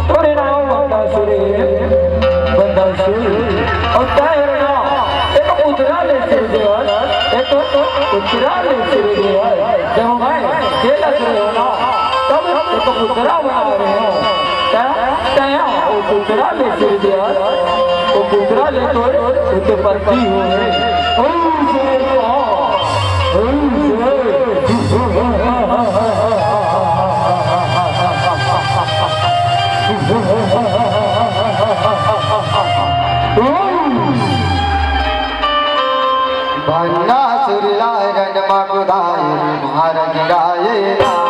तोरे नाम बंदा सुरे और तेरे नाम एक उतरा ले सिर देवर एक उतरा ले सिर देवर जब मैं खेला करे हो ना तब एक उतरा बना रहे हो तया उतरा ले सिर देवर वो उतरा ले तो उते परती हो रे बन्ना सुरलाय रणमा कुदाय मार गिराए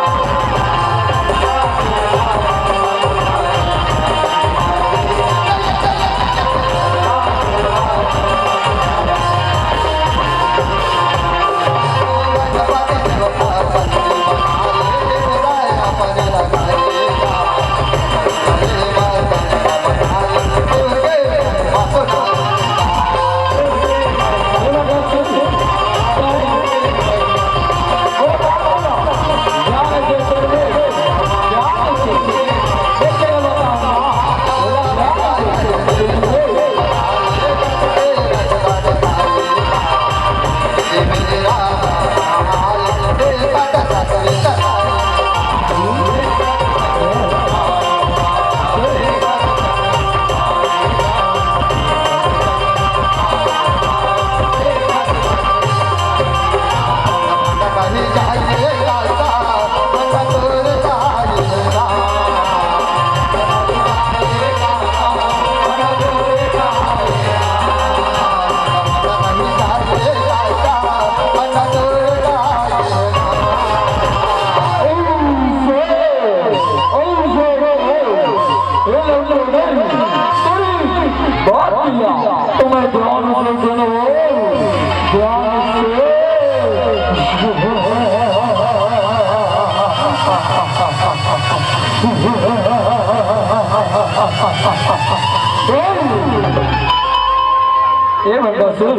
ये बंदा सुर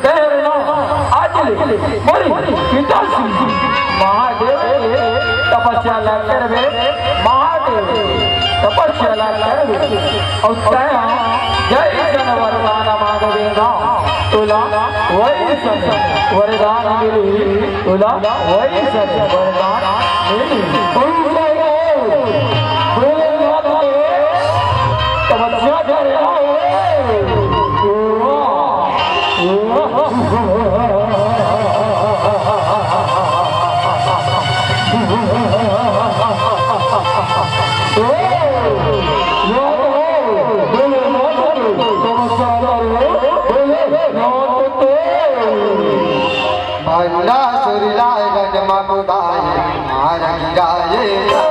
तेरे नाम आज ले बोली पिता सिंह महादेव तपस्या कर बे महादेव तपस्या कर बे और तया जय जन वरदान मांगेगा तुला वही सब वरदान मिली तुला वही सब वरदान मिली तपस्या कर बन्ना सुरलाय रणमा कुदाय मार गिराए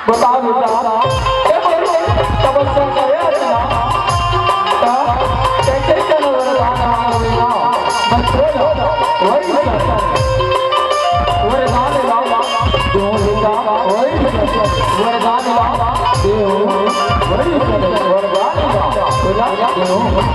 बता बेटा ए बोलो तपस्या करे ना कैसे चलो वरदान मांगना मत बोलो वही वरदान लाओ क्यों लेगा वही वरदान लाओ क्यों वही वरदान लाओ बोला क्यों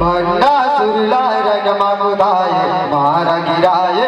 भंडासुर लाय रंग माकुदाय महाराज गिराए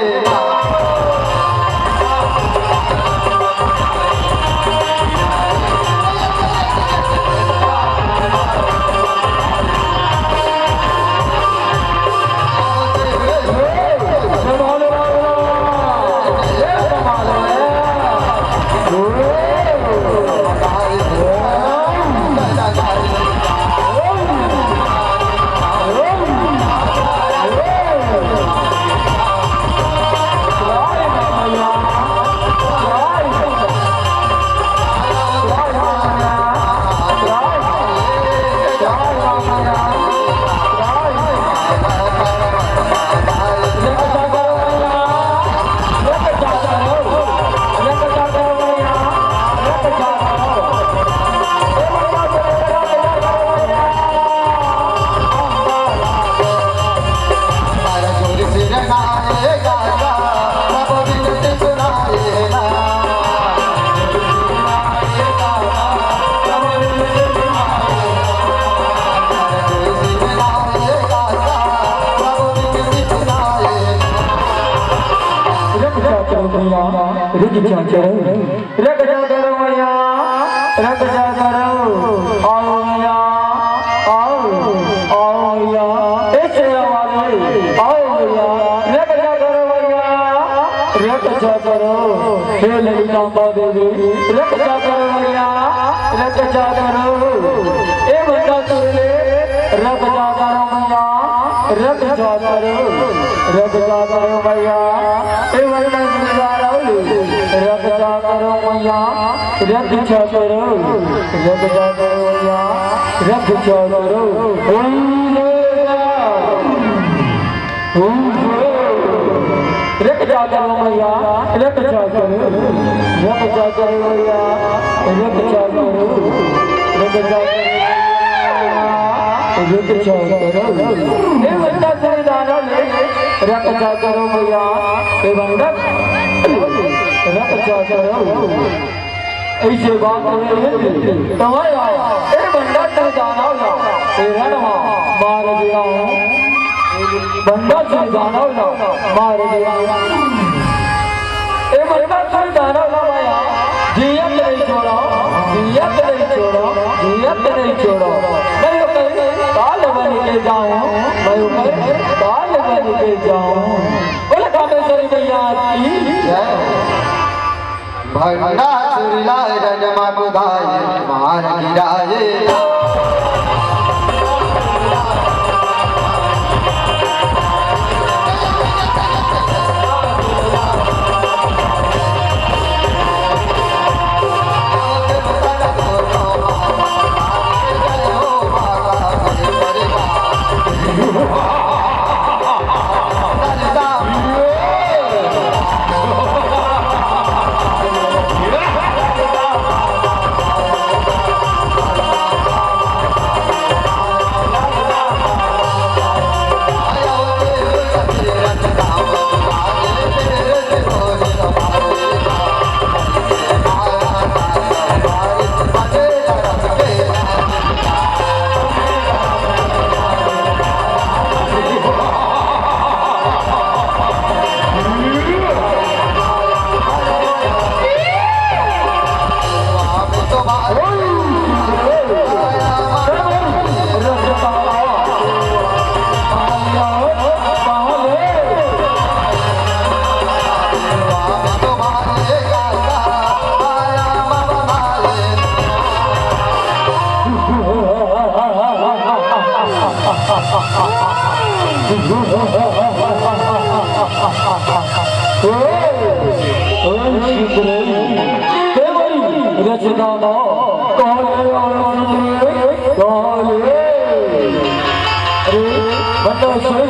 रक्षा करो मैया रक्षा करो आओ मैया आओ मैया ऐसे आवाज़ आओ मैया रक्षा करो मैया रक्षा करो हे ललिता देवी रक्षा करो मैया रक्षा करो ए बंदा तुझे रक्षा करो मैया रक्षा करो मैया ए बंदा रक्षा करो मैया रक्षा करो मैया रक्षा करो रक्षा करो मैया रक्षा करो मैया रक्षा करो हे बंदा रक्षा करो मैया हे बंदा रक्षा करो ऐसे बात तुम्हारा ए बंदा से जाना ए रणवा मार दिया बंदा से जाना मार दिया ए बंदा से जाना माया जियत नहीं छोड़ा जियत नहीं छोड़ा जियत नहीं छोड़ा मैं ऊपर काल बन के जाऊं मैं ऊपर काल बन के जाऊं बोले कामेश्वरी मैया की भंडा सुरलाय रमा बुधाए मार गिराए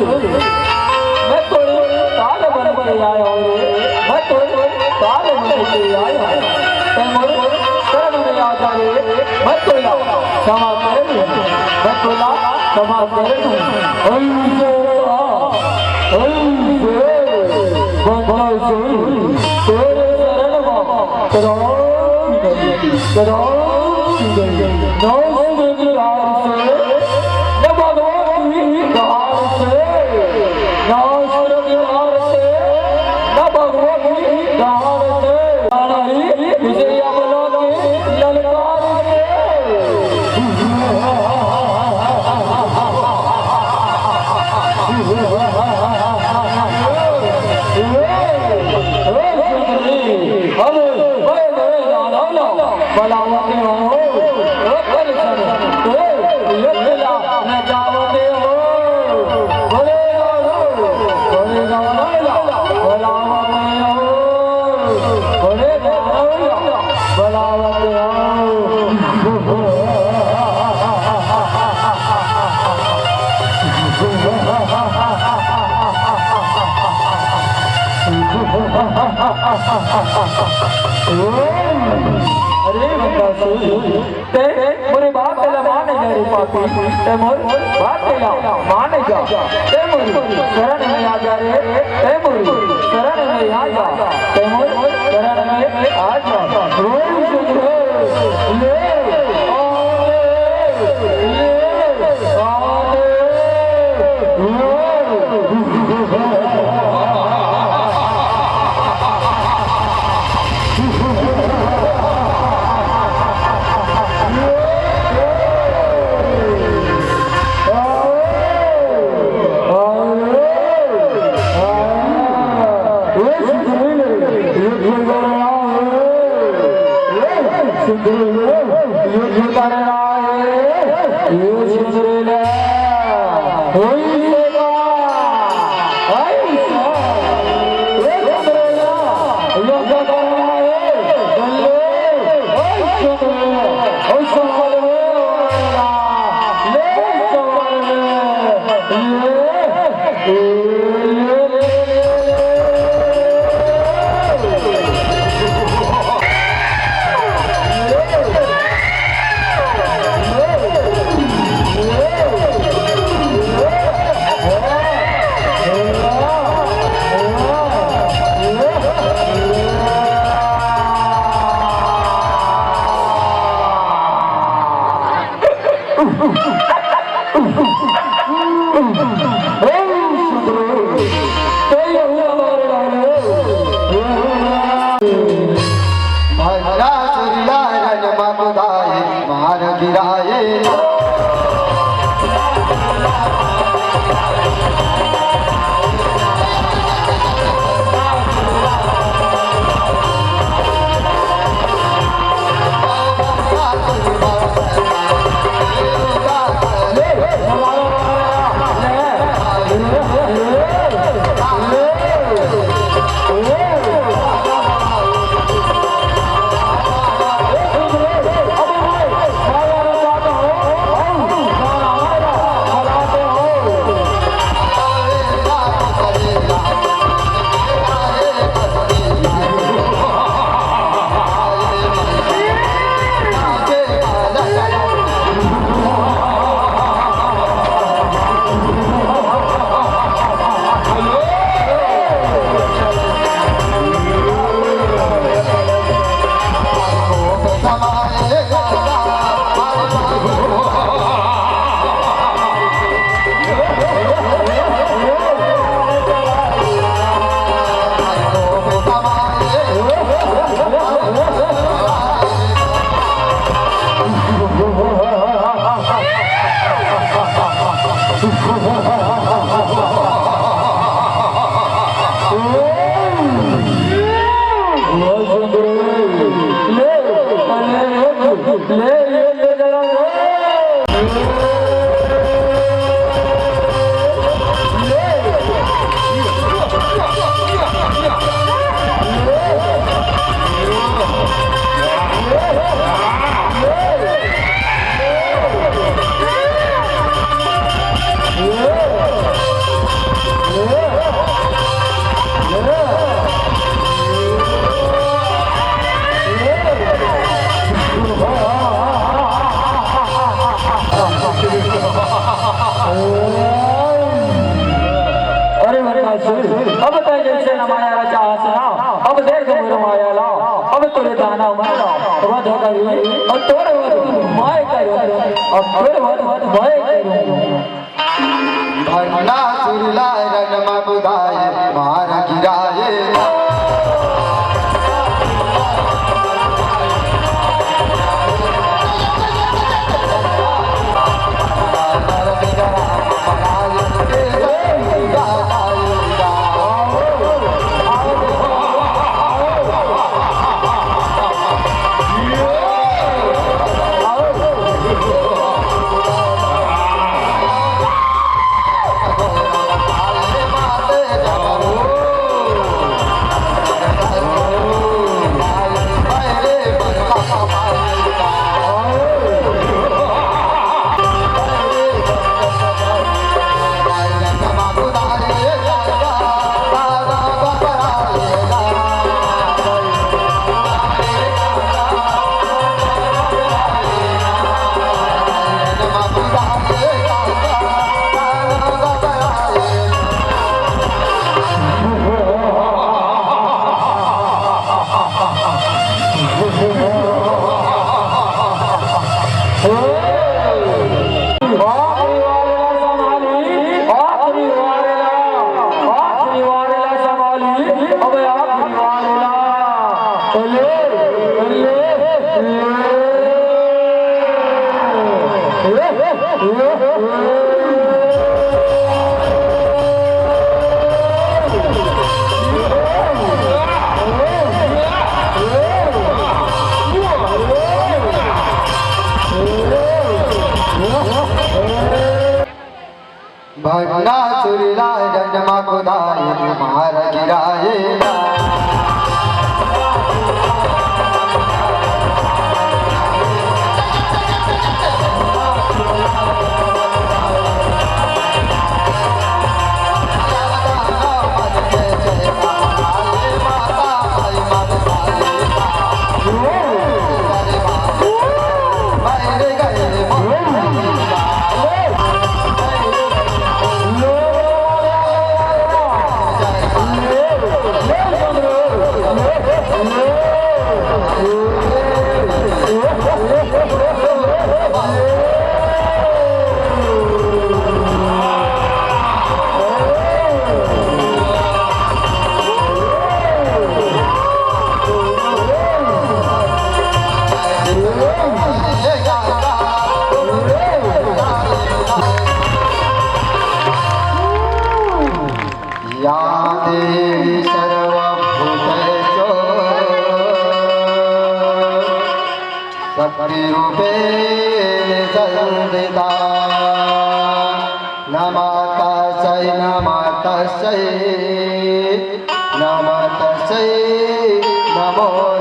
मैं तो काल बन के आया हूँ मैं तो काल बन के आया हूँ शरण में आ जाए मैं तो क्षमा कर मैं तो क्षमा कर तेरे शरण करो भगवान की कार से बलावते हो परिसन यज्ञला न जावते हो बोले बलावते हो बोले बलावते हो अरे ते मोरी बात ला माने जा रे पापी ते मोर बात ला माने जा ते मोरी शरण में आ जा रे ते मोरी शरण में आ जा ते मोर शरण में आ जा रोज सुधरो ले मार गिराए अब तय जैसे न माया रचा हसना अब देख मोर माया ला अब तोरे दाना मारा वध करी और तोरे वध माय करो अब तोरे वध माय करो भंडा सुरला रणमा बुधाए मार गिराए अभया गिरिवाला ओले ओले भंडा चुरीला जन्मा खुदाय मार गिरायला या देवी सर्वभूतेषु शक्तिरूपेण संस्थिता नमः तस्यै नमो